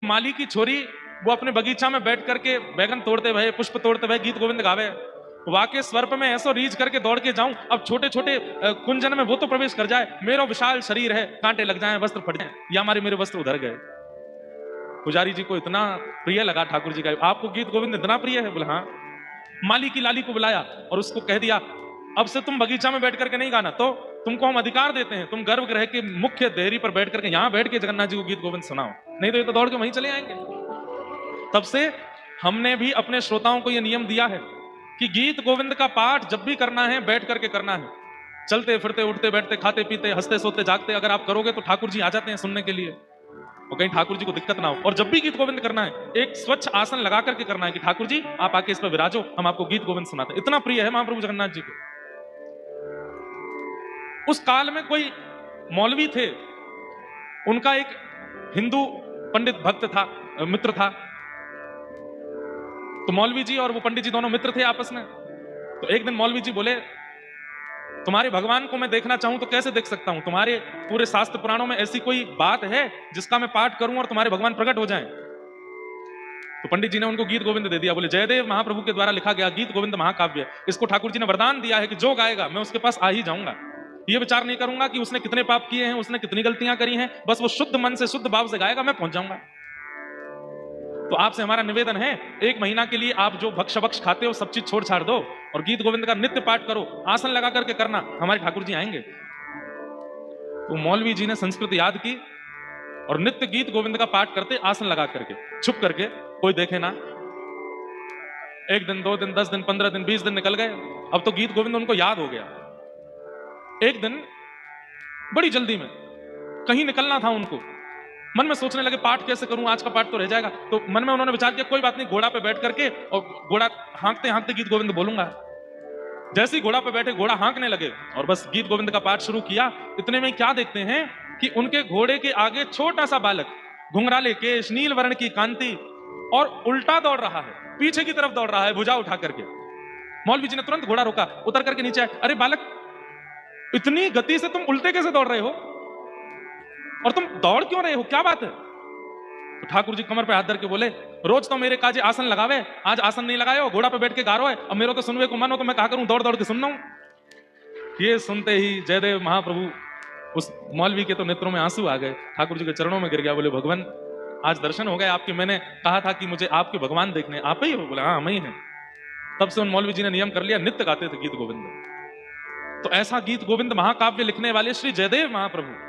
माली की छोरी वो अपने बगीचा में बैठ करके बैगन तोड़ते भये, पुष्प तोड़ते भये गीत गोविंद गावे। वाके स्वर्प में ऐसो रीझ करके दौड़ के जाऊं, अब छोटे छोटे कुंजन में वो तो प्रवेश कर जाए, मेरो विशाल शरीर है, कांटे लग जाएं, वस्त्र फट जाएं, या हमारे मेरे वस्त्र उधर गए। पुजारी जी को इतना प्रिय लगा ठाकुर जी का, आपको गीत गोविंद इतना प्रिय है? बोला हाँ। माली की लाली को बुलाया और उसको कह दिया, अब से तुम बगीचा में बैठ करके नहीं गाना, तो तुमको हम अधिकार देते हैं, तुम गर्भगृह के मुख्य देहरी पर बैठ करके यहां बैठ के जगन्नाथ जी को गीत गोविंद सुनाओ, नहीं तो ये तो दौड़ के वहीं चले आएंगे। तब से हमने भी अपने श्रोताओं को यह नियम दिया है कि गीत गोविंद का पाठ जब भी करना है बैठ करके करना है। चलते फिरते उठते बैठते खाते पीते हंसते सोते जागते अगर आप करोगे तो ठाकुर जी आ जाते हैं सुनने के लिए, और कहीं ठाकुर जी को दिक्कत ना हो। और जब भी गीत गोविंद करना है एक स्वच्छ आसन लगा करके करना है कि ठाकुर जी आप आके इस पर विराजो, हम आपको गीत गोविंद सुनाते हैं। इतना प्रिय है महाप्रभु जगन्नाथ जी को। उस काल में कोई मौलवी थे, उनका एक हिंदू पंडित भक्त था, मित्र था। तो मौलवी जी और वो पंडित जी दोनों मित्र थे आपस में। तो एक दिन मौलवी जी बोले, तुम्हारे भगवान को मैं देखना चाहूं तो कैसे देख सकता हूं? तुम्हारे पूरे शास्त्र पुराणों में ऐसी कोई बात है जिसका मैं पाठ करूं और तुम्हारे भगवान प्रकट हो जाएं? तो पंडित जी ने उनको गीत गोविंद दे दिया। बोले, जयदेव महाप्रभु के द्वारा लिखा गया गीत गोविंद महाकाव्य, इसको ठाकुर जी ने वरदान दिया है कि जो गाएगा मैं उसके पास आ ही जाऊंगा। ये विचार नहीं करूंगा कि उसने कितने पाप किए हैं, उसने कितनी गलतियां करी हैं, बस वो शुद्ध मन से शुद्ध भाव से गाएगा, मैं पहुंच जाऊंगा। तो आपसे हमारा निवेदन है, 1 महीना के लिए आप जो भक्ष भक्ष खाते हो सब चीज छोड़ छाड़ दो और गीत गोविंद का नित्य पाठ करो, आसन लगा करके करना, हमारे ठाकुर जी आएंगे। तो मौलवी जी ने संस्कृत याद की और नित्य गीत गोविंद का पाठ करते आसन लगा करके, छुप करके, कोई देखे ना। 1 दिन 2 दिन 10 दिन 15 दिन 20 दिन निकल गए। अब तो गीत गोविंद उनको याद हो गया। एक दिन बड़ी जल्दी में कहीं निकलना था उनको, मन में सोचने लगे पाठ कैसे करूं, आज का पाठ तो रह जाएगा। तो मन में उन्होंने विचार किया कोई बात नहीं, घोड़ा पे बैठ करके और घोड़ा हाँकते हाँकते गीत गोविंद बोलूंगा। जैसे ही घोड़ा पे बैठे घोड़ा हाँकने लगे और बस गीत गोविंद का पाठ शुरू किया। इतने में क्या देखते हैं कि उनके घोड़े के आगे छोटा सा बालक, घुंघराले केश, नील वर्ण की कांति, और उल्टा दौड़ रहा है, पीछे की तरफ दौड़ रहा है भुजा उठा करके। मौलवी जी ने तुरंत घोड़ा रोका, उतर करके नीचे आए। अरे बालक, इतनी गति से तुम उल्टे कैसे दौड़ रहे हो और तुम दौड़ क्यों रहे हो, क्या बात है? तो ठाकुर जी कमर पे हाथ धर के बोले, रोज तो मेरे काजे आसन लगावे, आज आसन नहीं लगाए हो, घोड़ा पे बैठ के गा रहे हो, अब मेरे तो सुनवे को मन हो तो मैं कहा करूं, दौड़ दौड़ के सुन रहा हूं। ये सुनते ही जयदेव महाप्रभु, उस मौलवी के तो नेत्रों में आंसू आ गए, ठाकुर जी के चरणों में गिर गया। बोले, भगवान आज दर्शन हो गए आपके, मैंने कहा था कि मुझे आपके भगवान देखने, आप ही हो? बोले, हाँ हम ही हैं। तब से उन मौलवी जी ने नियम कर लिया, नित्य गाते थे गीत गोविंद। तो ऐसा गीत गोविंद महाकाव्य लिखने वाले श्री जयदेव महाप्रभु